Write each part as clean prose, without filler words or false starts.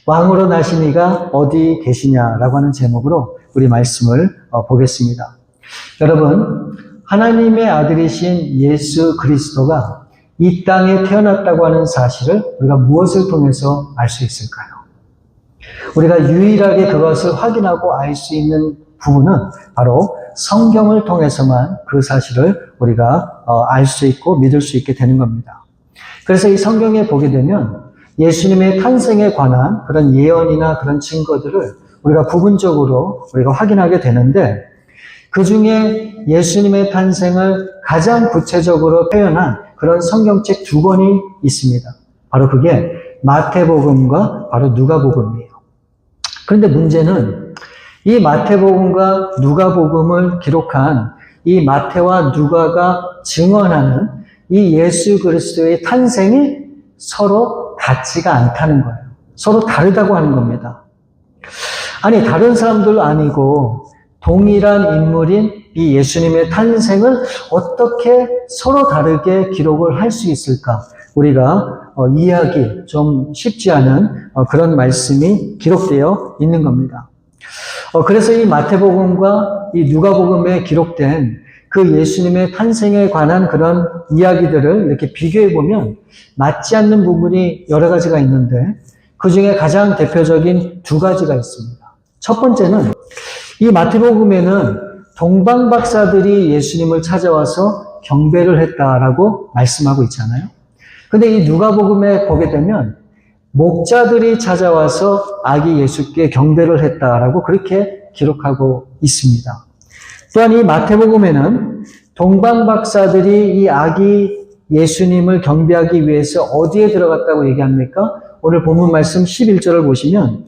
왕으로 나신 이가 어디 계시냐라고 하는 제목으로 우리 말씀을 보겠습니다. 여러분, 하나님의 아들이신 예수 그리스도가 이 땅에 태어났다고 하는 사실을 우리가 무엇을 통해서 알 수 있을까요? 우리가 유일하게 그것을 확인하고 알 수 있는 부분은 바로 성경을 통해서만 그 사실을 우리가 알 수 있고 믿을 수 있게 되는 겁니다. 그래서 이 성경에 보게 되면 예수님의 탄생에 관한 그런 예언이나 그런 증거들을 우리가 부분적으로 우리가 확인하게 되는데, 그 중에 예수님의 탄생을 가장 구체적으로 표현한 그런 성경책 두 권이 있습니다. 바로 그게 마태복음과 바로 누가복음이에요. 그런데 문제는 이 마태복음과 누가복음을 기록한 이 마태와 누가가 증언하는 이 예수 그리스도의 탄생이 서로 같지가 않다는 거예요. 서로 다르다고 하는 겁니다. 아니, 다른 사람들 아니고 동일한 인물인 이 예수님의 탄생을 어떻게 서로 다르게 기록을 할 수 있을까? 우리가 이해하기 좀 쉽지 않은 그런 말씀이 기록되어 있는 겁니다. 그래서 이 마태복음과 이 누가복음에 기록된 그 예수님의 탄생에 관한 그런 이야기들을 이렇게 비교해 보면 맞지 않는 부분이 여러 가지가 있는데, 그 중에 가장 대표적인 두 가지가 있습니다. 첫 번째는 이 마태복음에는 동방박사들이 예수님을 찾아와서 경배를 했다라고 말씀하고 있잖아요. 근데 이 누가복음에 보게 되면 목자들이 찾아와서 아기 예수께 경배를 했다라고 그렇게 기록하고 있습니다. 또한 이 마태복음에는 동방박사들이 이 아기 예수님을 경배하기 위해서 어디에 들어갔다고 얘기합니까? 오늘 본문 말씀 11절을 보시면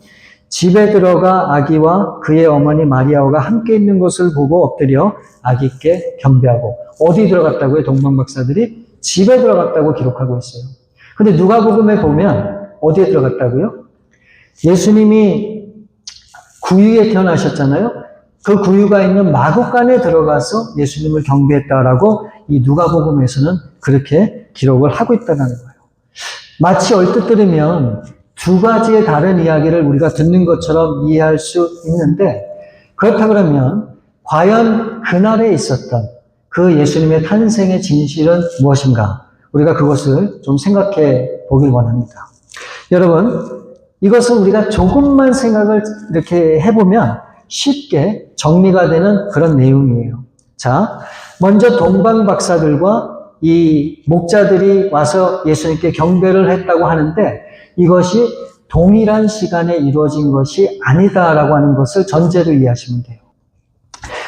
집에 들어가 아기와 그의 어머니 마리아가 함께 있는 것을 보고 엎드려 아기께 경배하고, 어디 들어갔다고요? 동방박사들이 집에 들어갔다고 기록하고 있어요. 근데 누가복음에 보면 어디에 들어갔다고요? 예수님이 구유에 태어나셨잖아요. 그 구유가 있는 마구간에 들어가서 예수님을 경배했다라고 이 누가복음에서는 그렇게 기록을 하고 있다는 거예요. 마치 얼뜻 들으면 두 가지의 다른 이야기를 우리가 듣는 것처럼 이해할 수 있는데, 그렇다 그러면 과연 그날에 있었던 그 예수님의 탄생의 진실은 무엇인가? 우리가 그것을 좀 생각해 보길 원합니다. 여러분, 이것은 우리가 조금만 생각을 이렇게 해보면 쉽게 정리가 되는 그런 내용이에요. 자, 먼저 동방박사들과 이 목자들이 와서 예수님께 경배를 했다고 하는데, 이것이 동일한 시간에 이루어진 것이 아니다라고 하는 것을 전제로 이해하시면 돼요.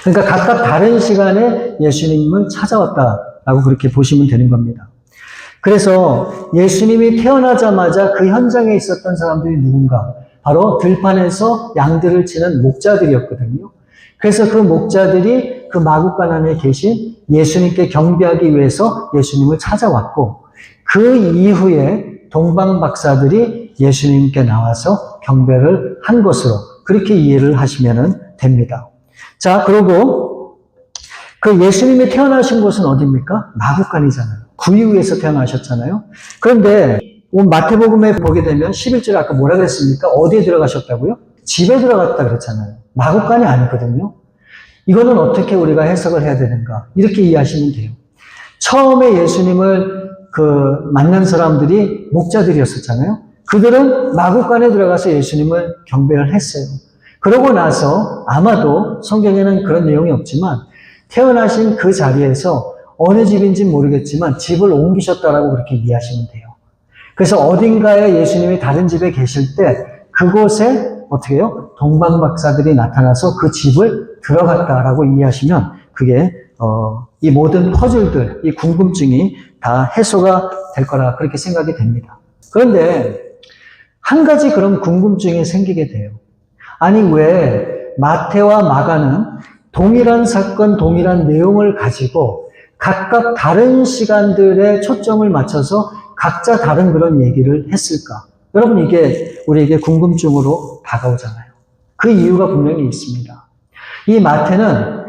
그러니까 각각 다른 시간에 예수님은 찾아왔다라고 그렇게 보시면 되는 겁니다. 그래서 예수님이 태어나자마자 그 현장에 있었던 사람들이 누군가? 바로 들판에서 양들을 치는 목자들이었거든요. 그래서 그 목자들이 그 마구간 안에 계신 예수님께 경배하기 위해서 예수님을 찾아왔고, 그 이후에 동방박사들이 예수님께 나와서 경배를 한 것으로 그렇게 이해를 하시면 됩니다. 자, 그리고 그 예수님이 태어나신 곳은 어디입니까? 마구간이잖아요. 구유에서 태어나셨잖아요. 그런데 마태복음에 보게 되면 11절에 아까 뭐라 그랬습니까? 어디에 들어가셨다고요? 집에 들어갔다 그랬잖아요. 마구간이 아니거든요. 이거는 어떻게 우리가 해석을 해야 되는가? 이렇게 이해하시면 돼요. 처음에 예수님을 만난 사람들이 목자들이었었잖아요. 그들은 마구간에 들어가서 예수님을 경배를 했어요. 그러고 나서 아마도 성경에는 그런 내용이 없지만 태어나신 그 자리에서 어느 집인지 모르겠지만 집을 옮기셨다라고 그렇게 이해하시면 돼요. 그래서 어딘가에 예수님이 다른 집에 계실 때 그곳에 어떻게 해요? 동방박사들이 나타나서 그 집을 들어갔다라고 이해하시면 그게 이 모든 퍼즐들, 이 궁금증이 다 해소가 될 거라 그렇게 생각이 됩니다. 그런데 한 가지 그런 궁금증이 생기게 돼요. 아니, 왜 마태와 마가는 동일한 사건, 동일한 내용을 가지고 각각 다른 시간들에 초점을 맞춰서 각자 다른 그런 얘기를 했을까? 여러분, 이게 우리에게 궁금증으로 다가오잖아요. 그 이유가 분명히 있습니다. 이 마태는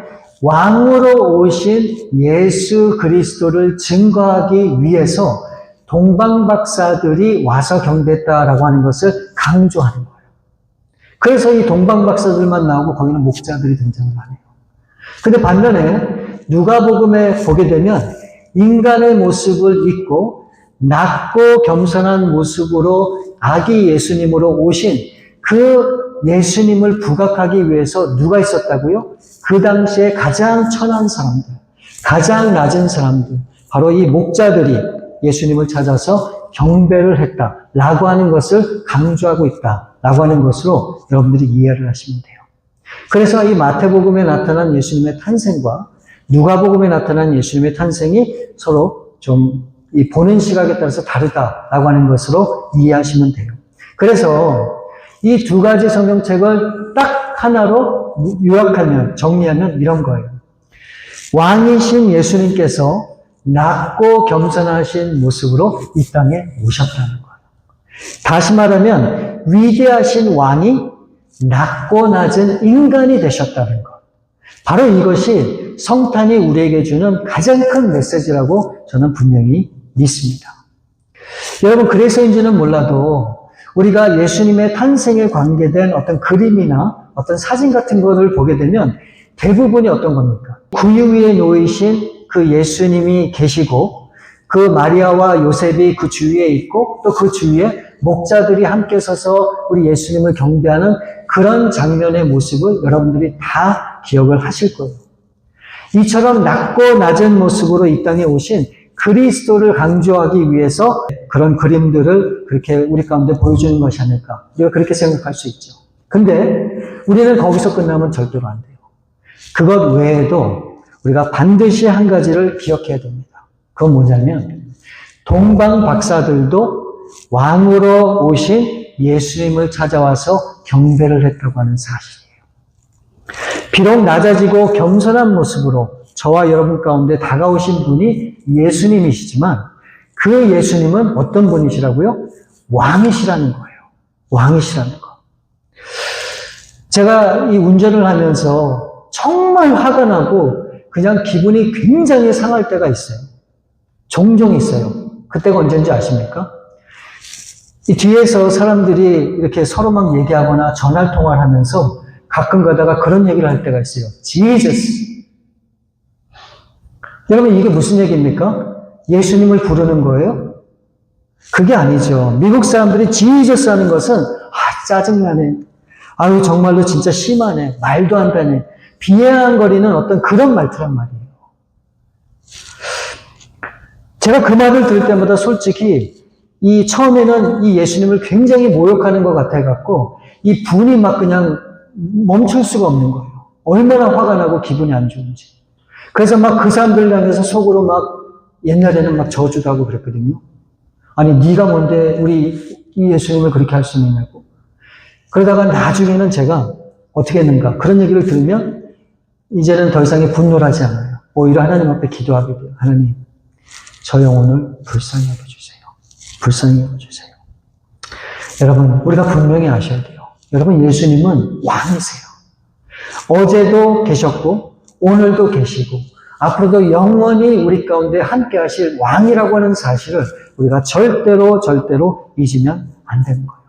왕으로 오신 예수 그리스도를 증거하기 위해서 동방박사들이 와서 경배했다라고 하는 것을 강조하는 거예요. 그래서 이 동방박사들만 나오고 거기는 목자들이 등장을 하네요. 근데 반면에 누가복음에 보게 되면 인간의 모습을 입고 낮고 겸손한 모습으로 아기 예수님으로 오신 그 예수님을 부각하기 위해서 누가 있었다고요? 그 당시에 가장 천한 사람들, 가장 낮은 사람들, 바로 이 목자들이 예수님을 찾아서 경배를 했다라고 하는 것을 강조하고 있다라고 하는 것으로 여러분들이 이해를 하시면 돼요. 그래서 이 마태복음에 나타난 예수님의 탄생과 누가복음에 나타난 예수님의 탄생이 서로 좀 이 보는 시각에 따라서 다르다라고 하는 것으로 이해하시면 돼요. 그래서 이 두 가지 성경책을 딱 하나로 요약하면, 정리하면 이런 거예요. 왕이신 예수님께서 낮고 겸손하신 모습으로 이 땅에 오셨다는 거예요. 다시 말하면 위대하신 왕이 낮고 낮은 인간이 되셨다는 것. 바로 이것이 성탄이 우리에게 주는 가장 큰 메시지라고 저는 분명히 믿습니다. 여러분, 그래서인지는 몰라도 우리가 예수님의 탄생에 관계된 어떤 그림이나 어떤 사진 같은 것을 보게 되면 대부분이 어떤 겁니까? 구유 위에 놓이신 그 예수님이 계시고 그 마리아와 요셉이 그 주위에 있고 또 그 주위에 목자들이 함께 서서 우리 예수님을 경배하는 그런 장면의 모습을 여러분들이 다 기억을 하실 거예요. 이처럼 낮고 낮은 모습으로 이 땅에 오신 그리스도를 강조하기 위해서 그런 그림들을 그렇게 우리 가운데 보여주는 것이 아닐까. 우리가 그렇게 생각할 수 있죠. 근데 우리는 거기서 끝나면 절대로 안 돼요. 그것 외에도 우리가 반드시 한 가지를 기억해야 됩니다. 그건 뭐냐면 동방 박사들도 왕으로 오신 예수님을 찾아와서 경배를 했다고 하는 사실이에요. 비록 낮아지고 겸손한 모습으로 저와 여러분 가운데 다가오신 분이 예수님이시지만 그 예수님은 어떤 분이시라고요? 왕이시라는 거예요. 왕이시라는 거. 제가 이 운전을 하면서 정말 화가 나고 그냥 기분이 굉장히 상할 때가 있어요. 종종 있어요. 그때가 언제인지 아십니까? 이 뒤에서 사람들이 이렇게 서로 막 얘기하거나 전화통화를 하면서 가끔 가다가 그런 얘기를 할 때가 있어요. Jesus. 여러분, 이게 무슨 얘기입니까? 예수님을 부르는 거예요? 그게 아니죠. 미국 사람들이 Jesus 하는 것은 짜증나네. 아유, 정말로 진짜 심하네. 말도 안 되네. 비아냥거리는 어떤 그런 말투란 말이에요. 제가 그 말을 들을 때마다 솔직히 처음에는 이 예수님을 굉장히 모욕하는 것 같아갖고 이 분이 막 그냥 멈출 수가 없는 거예요. 얼마나 화가 나고 기분이 안 좋은지. 그래서 막 그 사람들 향해서 속으로 막 옛날에는 막 저주도 하고 그랬거든요. 아니, 네가 뭔데 우리 이 예수님을 그렇게 할 수 있느냐고. 그러다가 나중에는 제가 어떻게 했는가 그런 얘기를 들으면 이제는 더 이상 분노를 하지 않아요. 오히려 하나님 앞에 기도하게 돼요. 하나님, 저 영혼을 불쌍히 여겨주세요. 불쌍히 여겨주세요. 여러분, 우리가 분명히 아셔야 돼요. 여러분, 예수님은 왕이세요. 어제도 계셨고 오늘도 계시고 앞으로도 영원히 우리 가운데 함께 하실 왕이라고 하는 사실을 우리가 절대로 잊으면 안 되는 거예요.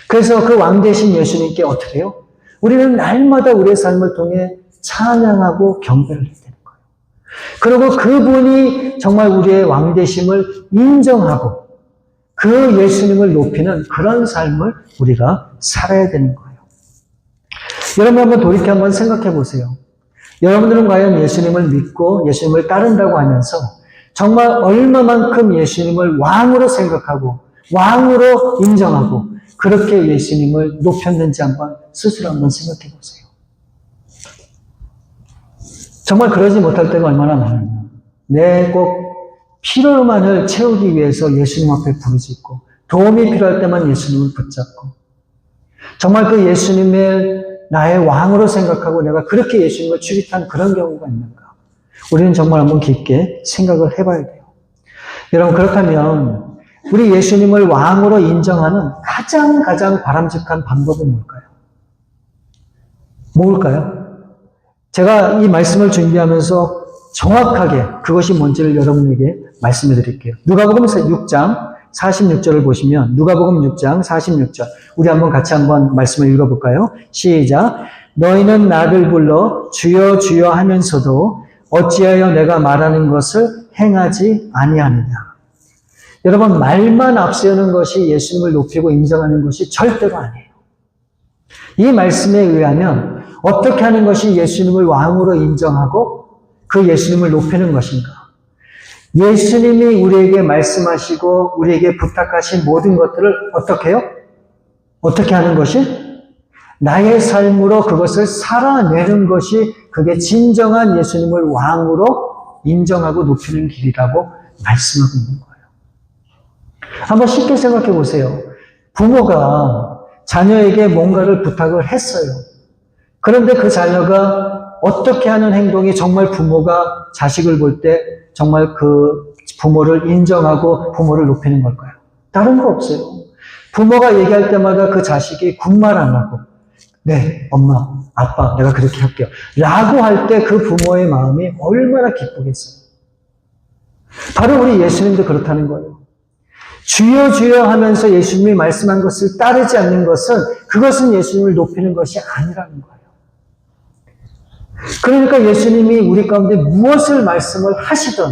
그래서 그 왕 되신 예수님께 어떻게 해요? 우리는 날마다 우리의 삶을 통해 찬양하고 경배를 해야 되는 거예요. 그리고 그분이 정말 우리의 왕 되심을 인정하고 그 예수님을 높이는 그런 삶을 우리가 살아야 되는 거예요. 여러분, 한번 돌이켜 한번 생각해 보세요. 여러분들은 과연 예수님을 믿고 예수님을 따른다고 하면서 정말 얼마만큼 예수님을 왕으로 생각하고 왕으로 인정하고 그렇게 예수님을 높였는지 한번 스스로 한번 생각해 보세요. 정말 그러지 못할 때가 얼마나 많아요. 내 꼭 필요만을 채우기 위해서 예수님 앞에 부르짖고 도움이 필요할 때만 예수님을 붙잡고 정말 그 예수님의 나의 왕으로 생각하고 내가 그렇게 예수님을 취급한 그런 경우가 있는가? 우리는 정말 한번 깊게 생각을 해봐야 돼요. 여러분, 그렇다면 우리 예수님을 왕으로 인정하는 가장 바람직한 방법은 뭘까요? 뭘까요? 제가 이 말씀을 준비하면서 정확하게 그것이 뭔지를 여러분에게 말씀해 드릴게요. 누가복음 6장 46절을 보시면 누가복음 6장 46절 우리 같이 한번 말씀을 읽어볼까요? 시작. 너희는 나를 불러 주여 주여 하면서도 어찌하여 내가 말하는 것을 행하지 아니하느냐. 여러분, 말만 앞세우는 것이 예수님을 높이고 인정하는 것이 절대로 아니에요. 이 말씀에 의하면 어떻게 하는 것이 예수님을 왕으로 인정하고 그 예수님을 높이는 것인가? 예수님이 우리에게 말씀하시고 우리에게 부탁하신 모든 것들을 어떻게 해요? 어떻게 하는 것이? 나의 삶으로 그것을 살아내는 것이 그게 진정한 예수님을 왕으로 인정하고 높이는 길이라고 말씀하고 있는 거예요. 한번 쉽게 생각해 보세요. 부모가 자녀에게 뭔가를 부탁을 했어요. 그런데 그 자녀가 어떻게 하는 행동이 정말 부모가 자식을 볼 때 정말 그 부모를 인정하고 부모를 높이는 걸까요? 다른 거 없어요. 부모가 얘기할 때마다 그 자식이 군말 안 하고 네, 엄마, 아빠, 내가 그렇게 할게요. 라고 할 때 그 부모의 마음이 얼마나 기쁘겠어요. 바로 우리 예수님도 그렇다는 거예요. 주여 주여 하면서 예수님이 말씀한 것을 따르지 않는 것은 그것은 예수님을 높이는 것이 아니라는 거예요. 그러니까 예수님이 우리 가운데 무엇을 말씀을 하시든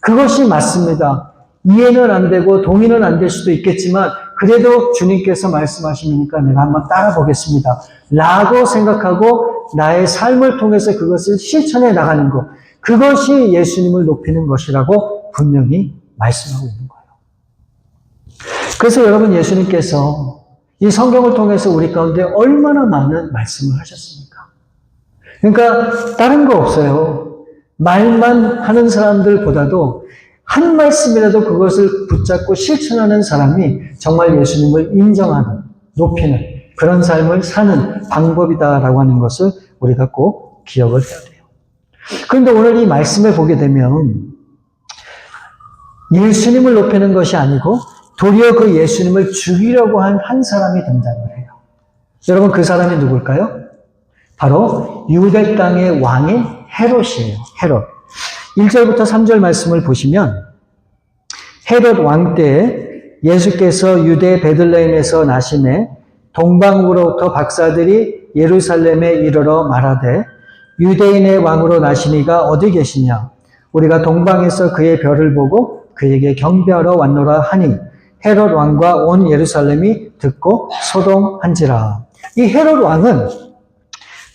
그것이 맞습니다. 이해는 안 되고 동의는 안 될 수도 있겠지만 그래도 주님께서 말씀하시니까 내가 한번 따라 보겠습니다. 라고 생각하고 나의 삶을 통해서 그것을 실천해 나가는 것. 그것이 예수님을 높이는 것이라고 분명히 말씀하고 있는 거예요. 그래서 여러분, 예수님께서 이 성경을 통해서 우리 가운데 얼마나 많은 말씀을 하셨습니까? 그러니까 다른 거 없어요. 말만 하는 사람들보다도 한 말씀이라도 그것을 붙잡고 실천하는 사람이 정말 예수님을 인정하는, 높이는 그런 삶을 사는 방법이다라고 하는 것을 우리가 꼭 기억을 해야 돼요. 그런데 오늘 이 말씀을 보게 되면 예수님을 높이는 것이 아니고 도리어 그 예수님을 죽이려고 한 사람이 등장을 해요. 여러분, 그 사람이 누굴까요? 바로 유대 땅의 왕인 헤롯이에요. 헤롯. 1절부터 3절 말씀을 보시면 헤롯 왕 때 예수께서 유대 베들레헴에서 나시매 동방으로부터 박사들이 예루살렘에 이르러 말하되 유대인의 왕으로 나시니가 어디 계시냐? 우리가 동방에서 그의 별을 보고 그에게 경배하러 왔노라 하니 헤롯 왕과 온 예루살렘이 듣고 소동한지라. 이 헤롯 왕은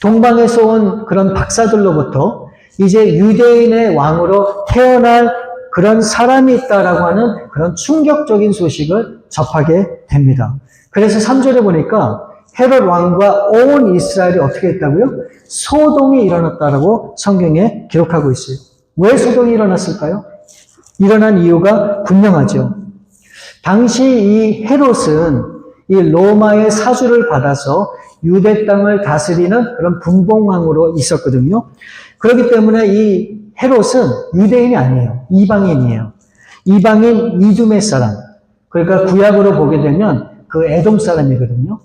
동방에서 온 그런 박사들로부터 이제 유대인의 왕으로 태어날 그런 사람이 있다라고 하는 그런 충격적인 소식을 접하게 됩니다. 그래서 3절에 보니까 헤롯 왕과 온 이스라엘이 어떻게 했다고요? 소동이 일어났다라고 성경에 기록하고 있어요. 왜 소동이 일어났을까요? 일어난 이유가 분명하죠. 당시 이 헤롯은 이 로마의 사주를 받아서 유대 땅을 다스리는 그런 분봉왕으로 있었거든요. 그렇기 때문에 이 헤롯은 유대인이 아니에요. 이방인이에요. 이방인 이두메 사람. 그러니까 구약으로 보게 되면 그 에돔 사람이거든요.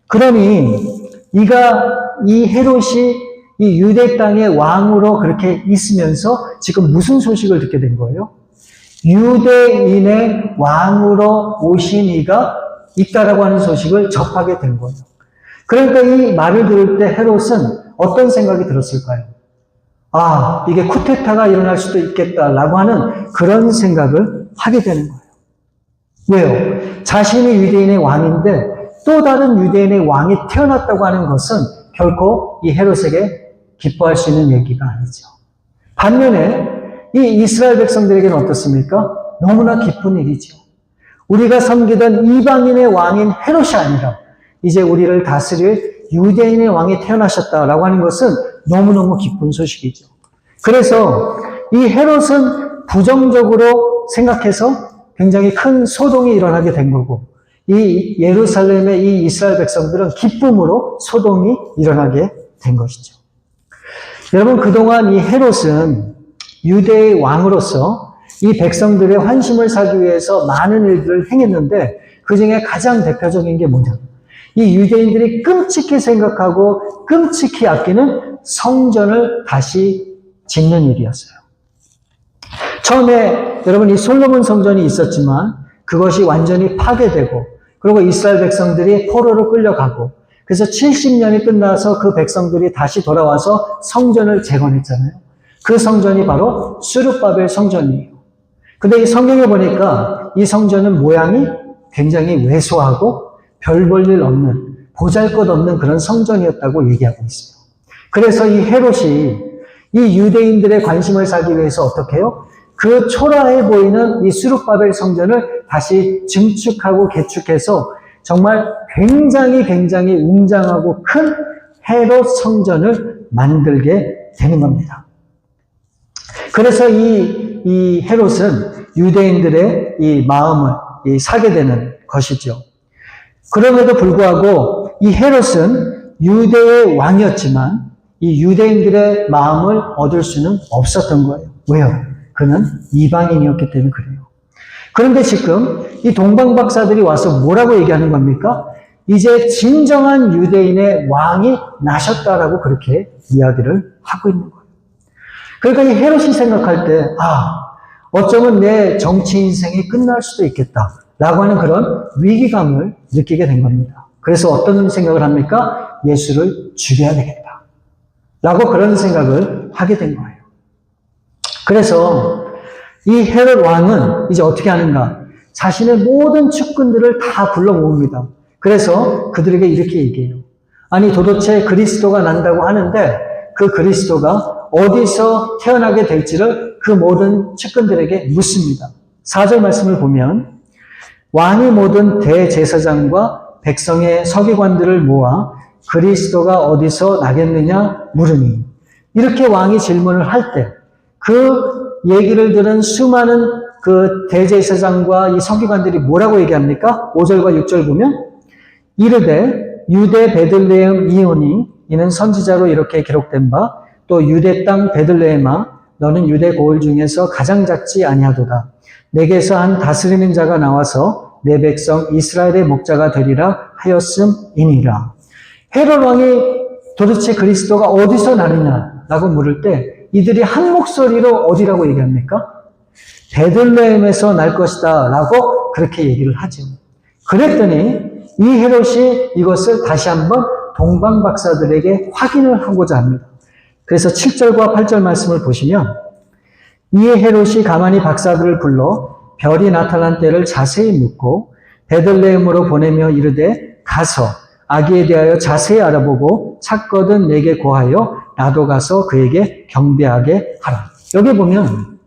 그러니 이 헤롯이 이 유대 땅의 왕으로 그렇게 있으면서 지금 무슨 소식을 듣게 된 거예요? 유대인의 왕으로 오신 이가 있다라고 하는 소식을 접하게 된 거예요. 그러니까 이 말을 들을 때 헤롯은 어떤 생각이 들었을까요? 아, 이게 쿠데타가 일어날 수도 있겠다라고 하는 그런 생각을 하게 되는 거예요. 왜요? 자신이 유대인의 왕인데 또 다른 유대인의 왕이 태어났다고 하는 것은 결코 이 헤롯에게 기뻐할 수 있는 얘기가 아니죠. 반면에 이 이스라엘 백성들에게는 어떻습니까? 너무나 기쁜 일이죠. 우리가 섬기던 이방인의 왕인 헤롯이 아니라 이제 우리를 다스릴 유대인의 왕이 태어나셨다라고 하는 것은 너무너무 기쁜 소식이죠. 그래서 이 헤롯은 부정적으로 생각해서 굉장히 큰 소동이 일어나게 된 거고 이 예루살렘의 이 이스라엘 백성들은 기쁨으로 소동이 일어나게 된 것이죠. 여러분, 그동안 이 헤롯은 유대의 왕으로서 이 백성들의 환심을 사기 위해서 많은 일들을 행했는데 그 중에 가장 대표적인 게 뭐냐? 이 유대인들이 끔찍히 생각하고 끔찍히 아끼는 성전을 다시 짓는 일이었어요. 처음에 여러분 이 솔로몬 성전이 있었지만 그것이 완전히 파괴되고 그리고 이스라엘 백성들이 포로로 끌려가고 그래서 70년이 끝나서 그 백성들이 다시 돌아와서 성전을 재건했잖아요. 그 성전이 바로 스룹바벨 성전이에요. 근데 이 성경에 보니까 이 성전은 모양이 굉장히 왜소하고 별 볼 일 없는 보잘것없는 그런 성전이었다고 얘기하고 있어요. 그래서 이 헤롯이 이 유대인들의 관심을 사기 위해서 어떻게 해요? 그 초라해 보이는 이 스룹바벨 성전을 다시 증축하고 개축해서 정말 굉장히 웅장하고 큰 헤롯 성전을 만들게 되는 겁니다. 그래서 이 헤롯은 유대인들의 이 마음을 사게 되는 것이죠. 그럼에도 불구하고 이 헤롯은 유대의 왕이었지만 이 유대인들의 마음을 얻을 수는 없었던 거예요. 왜요? 그는 이방인이었기 때문에 그래요. 그런데 지금 이 동방 박사들이 와서 뭐라고 얘기하는 겁니까? 이제 진정한 유대인의 왕이 나셨다라고 그렇게 이야기를 하고 있는 거예요. 그러니까 이 헤롯이 생각할 때, 어쩌면 내 정치 인생이 끝날 수도 있겠다. 라고 하는 그런 위기감을 느끼게 된 겁니다. 그래서 어떤 생각을 합니까? 예수를 죽여야 되겠다. 라고 그런 생각을 하게 된 거예요. 그래서 이 헤롯 왕은 이제 어떻게 하는가? 자신의 모든 측근들을 다 불러 모읍니다. 그래서 그들에게 이렇게 얘기해요. 아니 도대체 그리스도가 난다고 하는데 그 그리스도가 어디서 태어나게 될지를 그 모든 측근들에게 묻습니다. 4절 말씀을 보면 왕이 모든 대제사장과 백성의 서기관들을 모아 그리스도가 어디서 나겠느냐 물으니 이렇게 왕이 질문을 할 때 그 얘기를 들은 수많은 그 대제사장과 이 서기관들이 뭐라고 얘기합니까? 5절과 6절 보면 이르되 유대 베들레헴 이오니 이는 선지자로 이렇게 기록된 바 또 유대 땅 베들레헴아 너는 유대 고을 중에서 가장 작지 아니하도다. 내게서 한 다스리는 자가 나와서 내 백성 이스라엘의 목자가 되리라 하였음이니라. 헤롯 왕이 도대체 그리스도가 어디서 나느냐라고 물을 때 이들이 한 목소리로 어디라고 얘기합니까? 베들레헴에서 날 것이다 라고 그렇게 얘기를 하죠. 그랬더니 이 헤롯이 이것을 다시 한번 동방 박사들에게 확인을 하고자 합니다. 그래서 7절과 8절 말씀을 보시면 이에 헤롯이 가만히 박사들을 불러 별이 나타난 때를 자세히 묻고 베들레헴으로 보내며 이르되 가서 아기에 대하여 자세히 알아보고 찾거든 내게 고하여 나도 가서 그에게 경배하게 하라. 여기 보면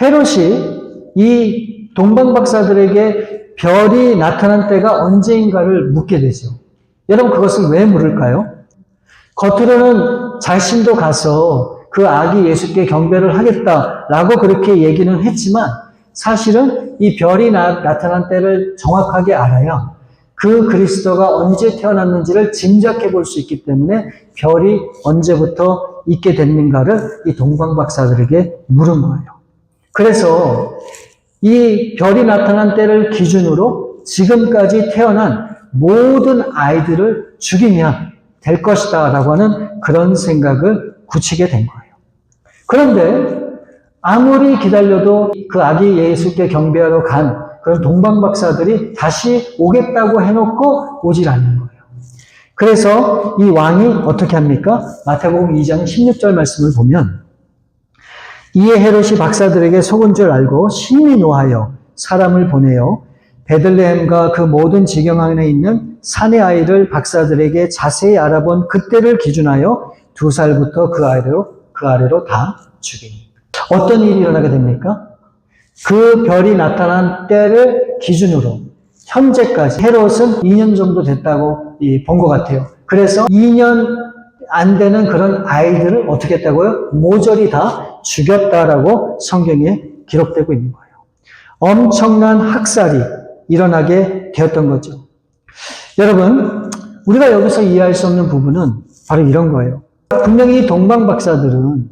헤롯이 이 동방 박사들에게 별이 나타난 때가 언제인가를 묻게 되죠. 여러분 그것을 왜 물을까요? 겉으로는 자신도 가서 그 아기 예수께 경배를 하겠다라고 그렇게 얘기는 했지만 사실은 이 별이 나타난 때를 정확하게 알아야 그 그리스도가 언제 태어났는지를 짐작해 볼 수 있기 때문에 별이 언제부터 있게 됐는가를 이 동방 박사들에게 물은 거예요. 그래서 이 별이 나타난 때를 기준으로 지금까지 태어난 모든 아이들을 죽이면 될 것이다 라고 하는 그런 생각을 굳히게 된 거예요. 그런데 아무리 기다려도 그 아기 예수께 경배하러 간 그런 동방 박사들이 다시 오겠다고 해놓고 오질 않는 거예요. 그래서 이 왕이 어떻게 합니까? 마태복음 2장 16절 말씀을 보면 이에 헤롯이 박사들에게 속은 줄 알고 심히 노하여 사람을 보내어 베들레헴과 그 모든 지경 안에 있는 산의 아이를 박사들에게 자세히 알아본 그때를 기준하여 2살부터 그 아래로 다 죽이니. 어떤 일이 일어나게 됩니까? 그 별이 나타난 때를 기준으로 현재까지 헤롯은 2년 정도 됐다고 본 것 같아요. 그래서 2년 안 되는 그런 아이들을 어떻게 했다고요? 모조리 다 죽였다라고 성경에 기록되고 있는 거예요. 엄청난 학살이 일어나게 되었던 거죠. 여러분, 우리가 여기서 이해할 수 없는 부분은 바로 이런 거예요. 분명히 이 동방 박사들은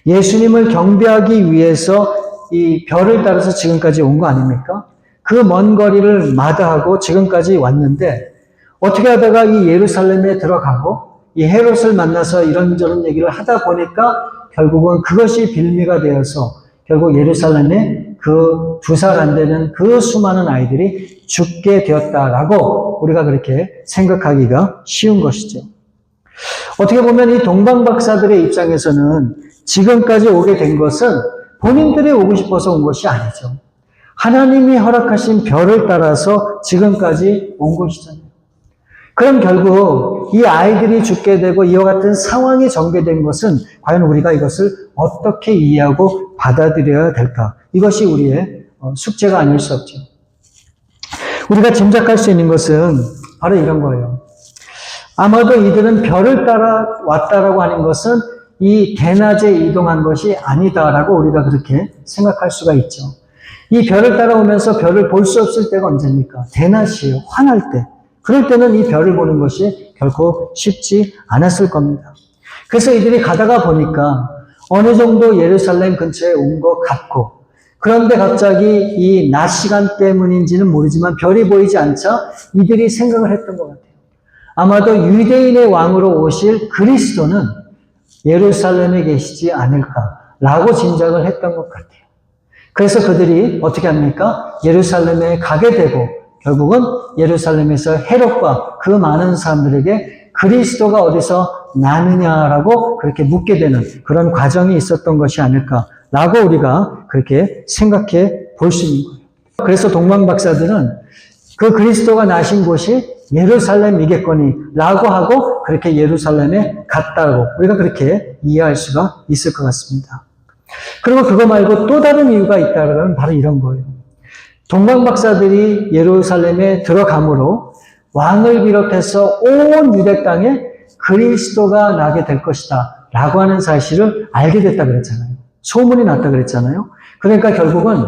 예수님을 경배하기 위해서 이 별을 따라서 지금까지 온 거 아닙니까? 그 먼 거리를 마다하고 지금까지 왔는데 어떻게 하다가 이 예루살렘에 들어가고 이 헤롯을 만나서 이런저런 얘기를 하다 보니까 결국은 그것이 빌미가 되어서 결국 예루살렘에 그 2살 안 되는 그 수많은 아이들이 죽게 되었다라고 우리가 그렇게 생각하기가 쉬운 것이죠. 어떻게 보면 이 동방박사들의 입장에서는 지금까지 오게 된 것은 본인들이 오고 싶어서 온 것이 아니죠. 하나님이 허락하신 별을 따라서 지금까지 온 것이잖아요. 그럼 결국 이 아이들이 죽게 되고 이와 같은 상황이 전개된 것은 과연 우리가 이것을 어떻게 이해하고 받아들여야 될까? 이것이 우리의 숙제가 아닐 수 없죠. 우리가 짐작할 수 있는 것은 바로 이런 거예요. 아마도 이들은 별을 따라 왔다라고 하는 것은 이 대낮에 이동한 것이 아니다라고 우리가 그렇게 생각할 수가 있죠. 이 별을 따라오면서 별을 볼 수 없을 때가 언제입니까? 대낮이에요. 환할 때. 그럴 때는 이 별을 보는 것이 결코 쉽지 않았을 겁니다. 그래서 이들이 가다가 보니까 어느 정도 예루살렘 근처에 온 것 같고, 그런데 갑자기 이 낮 시간 때문인지는 모르지만 별이 보이지 않자 이들이 생각을 했던 것 같아요. 아마도 유대인의 왕으로 오실 그리스도는 예루살렘에 계시지 않을까라고 짐작을 했던 것 같아요. 그래서 그들이 어떻게 합니까? 예루살렘에 가게 되고 결국은 예루살렘에서 헤롯과 그 많은 사람들에게 그리스도가 어디서 나느냐라고 그렇게 묻게 되는 그런 과정이 있었던 것이 아닐까라고 우리가 그렇게 생각해 볼 수 있는 거예요. 그래서 동방박사들은 그 그리스도가 나신 곳이 예루살렘이겠거니 라고 하고 그렇게 예루살렘에 갔다고 우리가 그렇게 이해할 수가 있을 것 같습니다. 그리고 그거 말고 또 다른 이유가 있다면 바로 이런 거예요. 동방박사들이 예루살렘에 들어가므로 왕을 비롯해서 온 유대 땅에 그리스도가 나게 될 것이다 라고 하는 사실을 알게 됐다 그랬잖아요. 소문이 났다 그랬잖아요. 그러니까 결국은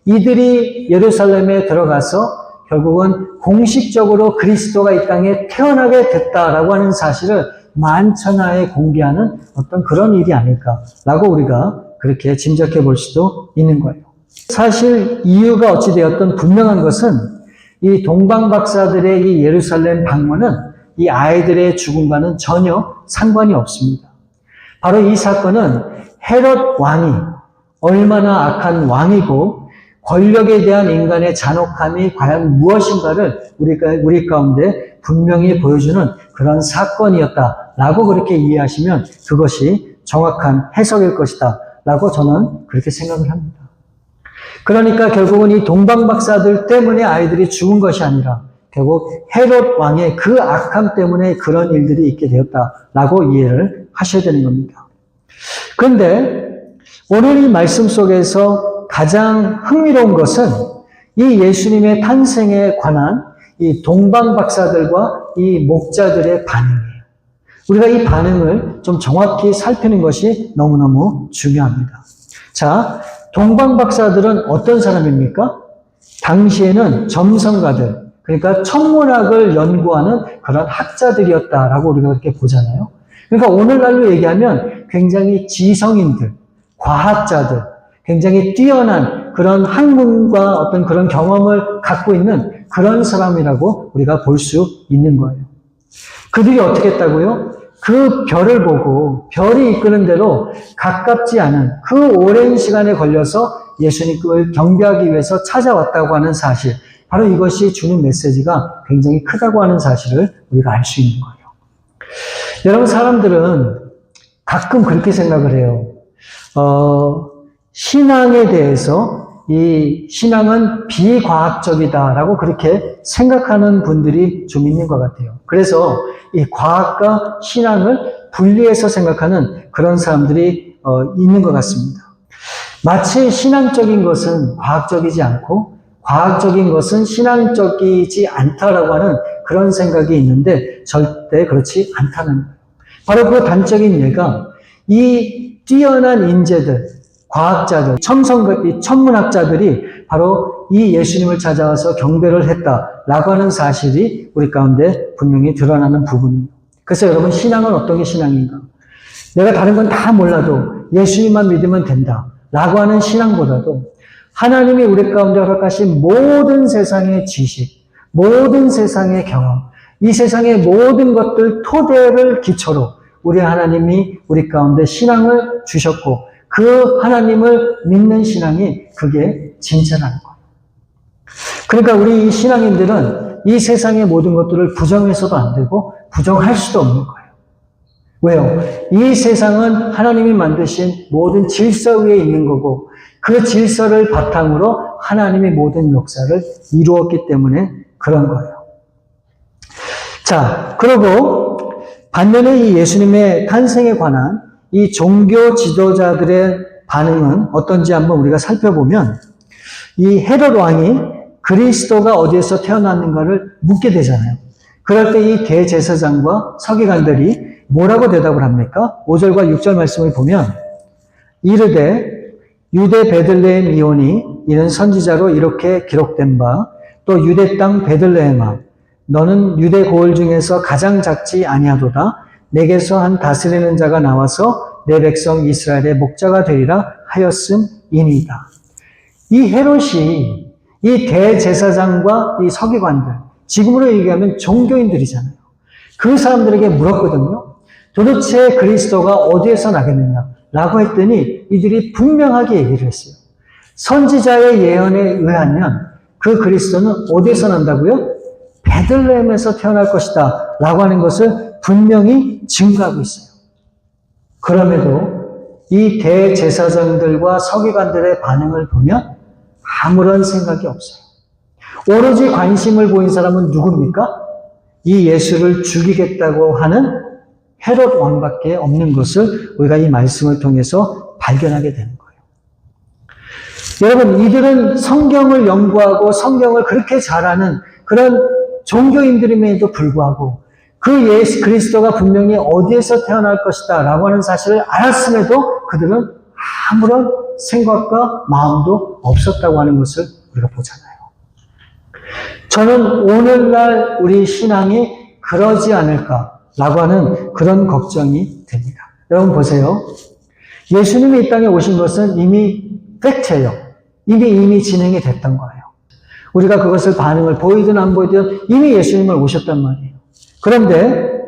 이들이 예루살렘에 들어가서 결국은 공식적으로 그리스도가 이 땅에 태어나게 됐다라고 하는 사실을 만천하에 공개하는 어떤 그런 일이 아닐까라고 우리가 그렇게 짐작해 볼 수도 있는 거예요. 사실 이유가 어찌되었든 분명한 것은 이 동방박사들의 이 예루살렘 방문은 이 아이들의 죽음과는 전혀 상관이 없습니다. 바로 이 사건은 헤롯 왕이 얼마나 악한 왕이고 권력에 대한 인간의 잔혹함이 과연 무엇인가를 우리 가운데 분명히 보여주는 그런 사건이었다라고 그렇게 이해하시면 그것이 정확한 해석일 것이다 라고 저는 그렇게 생각을 합니다. 그러니까 결국은 이 동방박사들 때문에 아이들이 죽은 것이 아니라 결국 헤롯 왕의 그 악함 때문에 그런 일들이 있게 되었다라고 이해를 하셔야 되는 겁니다. 그런데 오늘 이 말씀 속에서 가장 흥미로운 것은 이 예수님의 탄생에 관한 이 동방박사들과 이 목자들의 반응이에요. 우리가 이 반응을 좀 정확히 살피는 것이 너무너무 중요합니다. 자, 동방박사들은 어떤 사람입니까? 당시에는 점성가들, 그러니까 천문학을 연구하는 그런 학자들이었다라고 우리가 그렇게 보잖아요. 그러니까 오늘날로 얘기하면 굉장히 지성인들, 과학자들, 굉장히 뛰어난 그런 학문과 어떤 그런 경험을 갖고 있는 그런 사람이라고 우리가 볼 수 있는 거예요. 그들이 어떻게 했다고요? 그 별을 보고 별이 이끄는 대로 가깝지 않은 그 오랜 시간에 걸려서 예수님을 경배하기 위해서 찾아왔다고 하는 사실, 바로 이것이 주는 메시지가 굉장히 크다고 하는 사실을 우리가 알 수 있는 거예요. 여러분, 사람들은 가끔 그렇게 생각을 해요. 신앙에 대해서 이 신앙은 비과학적이다라고 그렇게 생각하는 분들이 좀 있는 것 같아요. 그래서 이 과학과 신앙을 분리해서 생각하는 그런 사람들이 있는 것 같습니다. 마치 신앙적인 것은 과학적이지 않고 과학적인 것은 신앙적이지 않다라고 하는 그런 생각이 있는데 절대 그렇지 않다는 거예요. 바로 그 단적인 예가 이 뛰어난 인재들, 과학자들, 천문학자들이 바로 이 예수님을 찾아와서 경배를 했다라고 하는 사실이 우리 가운데 분명히 드러나는 부분입니다. 그래서 여러분, 신앙은 어떤 게 신앙인가? 내가 다른 건 다 몰라도 예수님만 믿으면 된다라고 하는 신앙보다도 하나님이 우리 가운데 허락하신 모든 세상의 지식, 모든 세상의 경험, 이 세상의 모든 것들 토대를 기초로 우리 하나님이 우리 가운데 신앙을 주셨고 그 하나님을 믿는 신앙이 그게 진짜라는 거예요. 그러니까 우리 신앙인들은 이 세상의 모든 것들을 부정해서도 안 되고 부정할 수도 없는 거예요. 왜요? 이 세상은 하나님이 만드신 모든 질서 위에 있는 거고 그 질서를 바탕으로 하나님이 모든 역사를 이루었기 때문에 그런 거예요. 자, 그리고 반면에 이 예수님의 탄생에 관한 이 종교 지도자들의 반응은 어떤지 한번 우리가 살펴보면 이 헤롯 왕이 그리스도가 어디에서 태어났는가를 묻게 되잖아요. 그럴 때 이 대제사장과 서기관들이 뭐라고 대답을 합니까? 5절과 6절 말씀을 보면 이르되 유대 베들레헴 이오니 이는 선지자로 이렇게 기록된 바 또 유대 땅 베들레헴아 너는 유대 고을 중에서 가장 작지 아니하도다 내게서 한 다스리는 자가 나와서 내 백성 이스라엘의 목자가 되리라 하였음이니이다. 이 헤롯이 이 대제사장과 이 서기관들 지금으로 얘기하면 종교인들이잖아요. 그 사람들에게 물었거든요. 도대체 그리스도가 어디에서 나겠느냐? 라고 했더니 이들이 분명하게 얘기를 했어요. 선지자의 예언에 의하면 그 그리스도는 어디에서 난다고요? 베들레헴에서 태어날 것이다. 라고 하는 것을 분명히 증거하고 있어요. 그럼에도 이 대제사장들과 서기관들의 반응을 보면 아무런 생각이 없어요. 오로지 관심을 보인 사람은 누굽니까? 이 예수를 죽이겠다고 하는 헤롯 왕밖에 없는 것을 우리가 이 말씀을 통해서 발견하게 되는 거예요. 여러분, 이들은 성경을 연구하고 성경을 그렇게 잘하는 그런 종교인들임에도 불구하고 그 예수 그리스도가 분명히 어디에서 태어날 것이다 라고 하는 사실을 알았음에도 그들은 아무런 생각과 마음도 없었다고 하는 것을 우리가 보잖아요. 저는 오늘날 우리 신앙이 그러지 않을까라고 하는 그런 걱정이 됩니다. 여러분 보세요. 예수님이 이 땅에 오신 것은 이미 팩트예요. 이미 진행이 됐던 거예요. 우리가 그것을 반응을 보이든 안 보이든 이미 예수님을 오셨단 말이에요. 그런데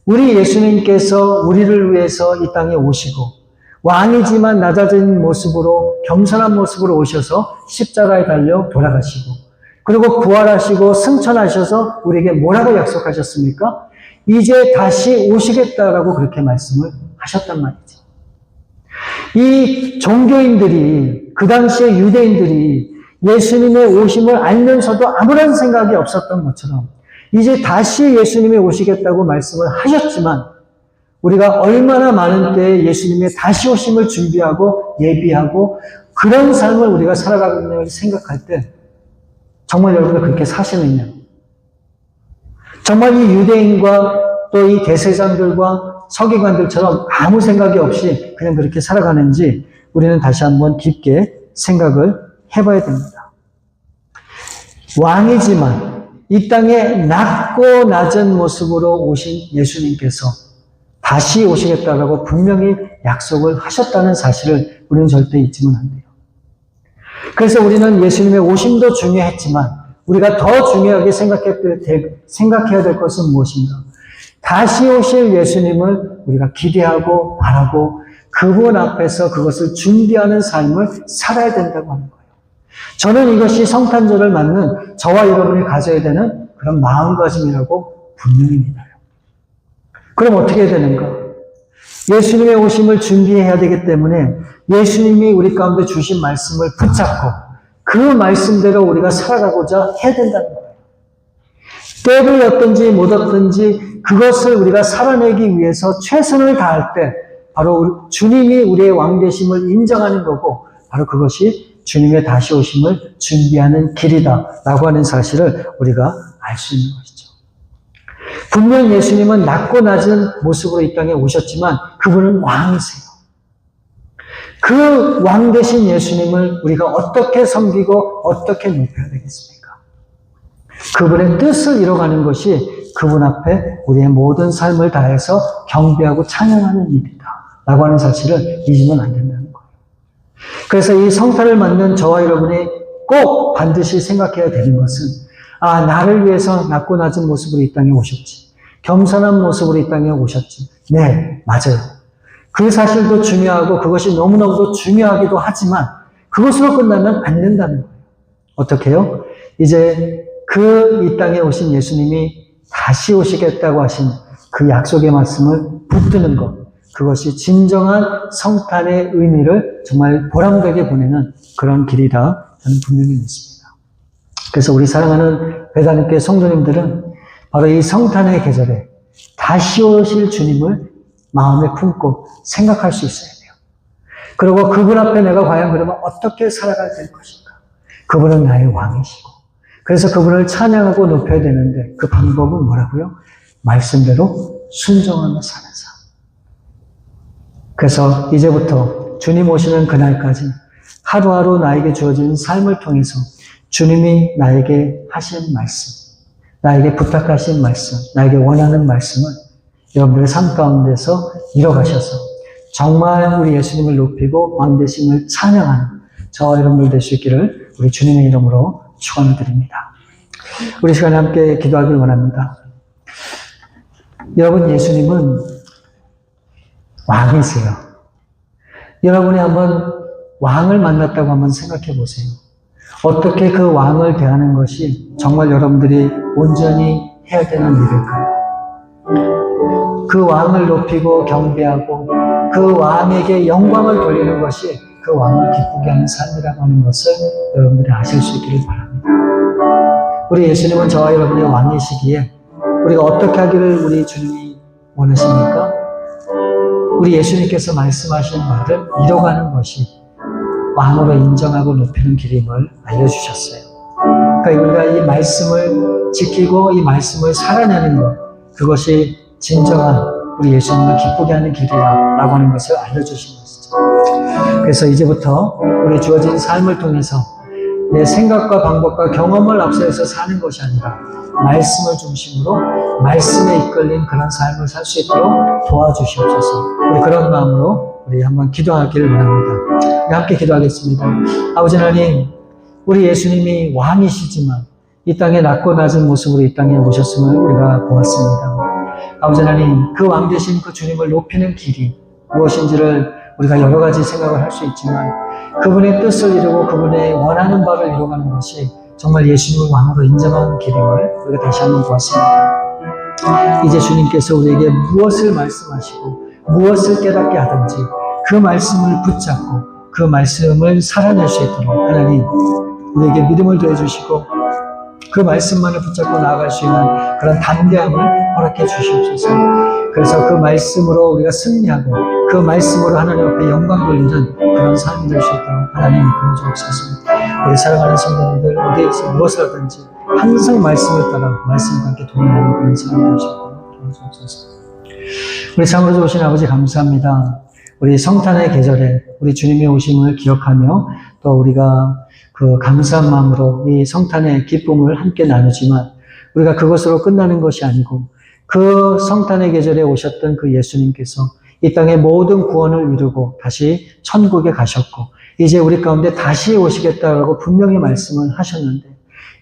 우리 예수님께서 우리를 위해서 이 땅에 오시고 왕이지만 낮아진 모습으로 겸손한 모습으로 오셔서 십자가에 달려 돌아가시고 그리고 부활하시고 승천하셔서 우리에게 뭐라고 약속하셨습니까? 이제 다시 오시겠다라고 그렇게 말씀을 하셨단 말이죠. 이 종교인들이 그 당시에 유대인들이 예수님의 오심을 알면서도 아무런 생각이 없었던 것처럼 이제 다시 예수님이 오시겠다고 말씀을 하셨지만 우리가 얼마나 많은 때에 예수님의 다시 오심을 준비하고 예비하고 그런 삶을 우리가 살아가고 있는 걸 생각할 때 정말 여러분들 그렇게 사시느냐? 정말 이 유대인과 또 이 대제사장들과 서기관들처럼 아무 생각이 없이 그냥 그렇게 살아가는지 우리는 다시 한번 깊게 생각을 해봐야 됩니다. 왕이지만 이 땅에 낮고 낮은 모습으로 오신 예수님께서 다시 오시겠다라고 분명히 약속을 하셨다는 사실을 우리는 절대 잊으면 안 돼요. 그래서 우리는 예수님의 오심도 중요했지만 우리가 더 중요하게 생각해야 될 것은 무엇인가? 다시 오실 예수님을 우리가 기대하고 바라고 그분 앞에서 그것을 준비하는 삶을 살아야 된다고 하는 거예요. 저는 이것이 성탄절을 맞는 저와 여러분이 가져야 되는 그런 마음가짐이라고 분명히 믿어요. 그럼 어떻게 해야 되는가? 예수님의 오심을 준비해야 되기 때문에 예수님이 우리 가운데 주신 말씀을 붙잡고 그 말씀대로 우리가 살아가고자 해야 된다는 거예요. 때를 얻든지 못 얻든지 그것을 우리가 살아내기 위해서 최선을 다할 때 바로 주님이 우리의 왕 되심을 인정하는 거고 바로 그것이 주님의 다시 오심을 준비하는 길이다라고 하는 사실을 우리가 알 수 있는 것이죠. 분명 예수님은 낮고 낮은 모습으로 이 땅에 오셨지만 그분은 왕이세요. 그 왕 되신 예수님을 우리가 어떻게 섬기고 어떻게 높여야 되겠습니까? 그분의 뜻을 이뤄가는 것이 그분 앞에 우리의 모든 삶을 다해서 경배하고 찬양하는 일이다 라고 하는 사실을 잊으면 안 된다는 거예요. 그래서 이 성탄을 맞는 저와 여러분이 꼭 반드시 생각해야 되는 것은 나를 위해서 낮고 낮은 모습으로 이 땅에 오셨지. 겸손한 모습으로 이 땅에 오셨지. 네, 맞아요. 그 사실도 중요하고 그것이 너무너무도 중요하기도 하지만 그것으로 끝나면 안 된다는 거예요. 어떻게 해요? 이제 이 땅에 오신 예수님이 다시 오시겠다고 하신 그 약속의 말씀을 붙드는 것, 그것이 진정한 성탄의 의미를 정말 보람되게 보내는 그런 길이다, 저는 분명히 믿습니다. 그래서 우리 사랑하는 배단교회 성도님들은 바로 이 성탄의 계절에 다시 오실 주님을 마음에 품고 생각할 수 있어야 돼요. 그리고 그분 앞에 내가 과연 그러면 어떻게 살아가야 될 것인가? 그분은 나의 왕이시고, 그래서 그분을 찬양하고 높여야 되는데 그 방법은 뭐라고요? 말씀대로 순종하며 사는 삶. 그래서 이제부터 주님 오시는 그날까지 하루하루 나에게 주어진 삶을 통해서 주님이 나에게 하신 말씀, 나에게 부탁하신 말씀, 나에게 원하는 말씀을 여러분들의 삶 가운데서 이뤄가셔서 정말 우리 예수님을 높이고 왕되심을 찬양하는 저와 여러분들 될 수 있기를 우리 주님의 이름으로 축원드립니다. 우리 시간에 함께 기도하길 원합니다. 여러분, 예수님은 왕이세요. 여러분이 한번 왕을 만났다고 한번 생각해 보세요. 어떻게 그 왕을 대하는 것이 정말 여러분들이 온전히 해야 되는 일일까요? 그 왕을 높이고 경배하고 그 왕에게 영광을 돌리는 것이 그 왕을 기쁘게 하는 삶이라고 하는 것을 여러분들이 아실 수 있기를 바랍니다. 우리 예수님은 저와 여러분의 왕이시기에 우리가 어떻게 하기를 우리 주님이 원하십니까? 우리 예수님께서 말씀하신 말을 이뤄가는 것이 왕으로 인정하고 높이는 길임을 알려주셨어요. 그러니까 우리가 이 말씀을 지키고 이 말씀을 살아내는 것, 그것이 진정한 우리 예수님을 기쁘게 하는 길이라고 하는 것을 알려주신 것이죠. 그래서 이제부터 우리 주어진 삶을 통해서 내 생각과 방법과 경험을 앞세워서 사는 것이 아니라 말씀을 중심으로 말씀에 이끌린 그런 삶을 살 수 있도록 도와주시옵소서. 우리 그런 마음으로 우리 한번 기도하기를 원합니다. 우리 함께 기도하겠습니다. 아버지 하나님, 우리 예수님이 왕이시지만 이 땅에 낮고 낮은 모습으로 이 땅에 오셨음을 우리가 보았습니다. 아버지 하나님, 그 왕 되신 그 주님을 높이는 길이 무엇인지를 우리가 여러 가지 생각을 할 수 있지만 그분의 뜻을 이루고 그분의 원하는 바를 이루어가는 것이 정말 예수님을 왕으로 인정하는 길임을 우리가 다시 한번 보았습니다. 이제 주님께서 우리에게 무엇을 말씀하시고 무엇을 깨닫게 하든지 그 말씀을 붙잡고 그 말씀을 살아낼 수 있도록 하나님 우리에게 믿음을 더해주시고 그 말씀만을 붙잡고 나아갈 수 있는 그런 담대함을 허락해 주시옵소서. 그래서 그 말씀으로 우리가 승리하고 그 말씀으로 하나님 앞에 영광 돌리는 그런 삶이 될 수 있도록 하나님 이끌어 주옵소서. 우리 사랑하는 성도님들 어디에서 무엇을 하든지 항상 말씀을 따라 말씀과 함께 동행하는 그런 삶이 될 수 있도록 도와주옵소서. 우리 참으로 좋으신 아버지 감사합니다. 우리 성탄의 계절에 우리 주님의 오심을 기억하며 또 우리가 그 감사한 마음으로 이 성탄의 기쁨을 함께 나누지만 우리가 그것으로 끝나는 것이 아니고 그 성탄의 계절에 오셨던 그 예수님께서 이 땅의 모든 구원을 이루고 다시 천국에 가셨고 이제 우리 가운데 다시 오시겠다라고 분명히 말씀을 하셨는데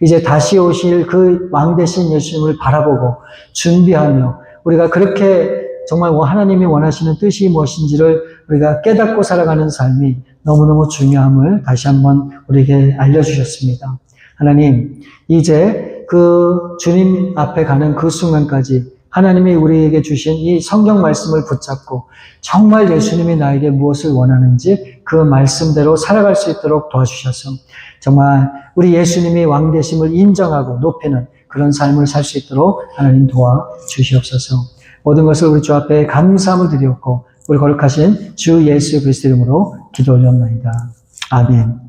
이제 다시 오실 그 왕 되신 예수님을 바라보고 준비하며 우리가 그렇게 정말 하나님이 원하시는 뜻이 무엇인지를 우리가 깨닫고 살아가는 삶이 너무너무 중요함을 다시 한번 우리에게 알려주셨습니다. 하나님, 이제 그 주님 앞에 가는 그 순간까지 하나님이 우리에게 주신 이 성경 말씀을 붙잡고 정말 예수님이 나에게 무엇을 원하는지 그 말씀대로 살아갈 수 있도록 도와주셔서 정말 우리 예수님이 왕 되심을 인정하고 높이는 그런 삶을 살 수 있도록 하나님 도와주시옵소서. 모든 것을 우리 주 앞에 감사함을 드리옵고 우리 거룩하신 주 예수 그리스도 이름으로 기도 올렸나이다. 아멘.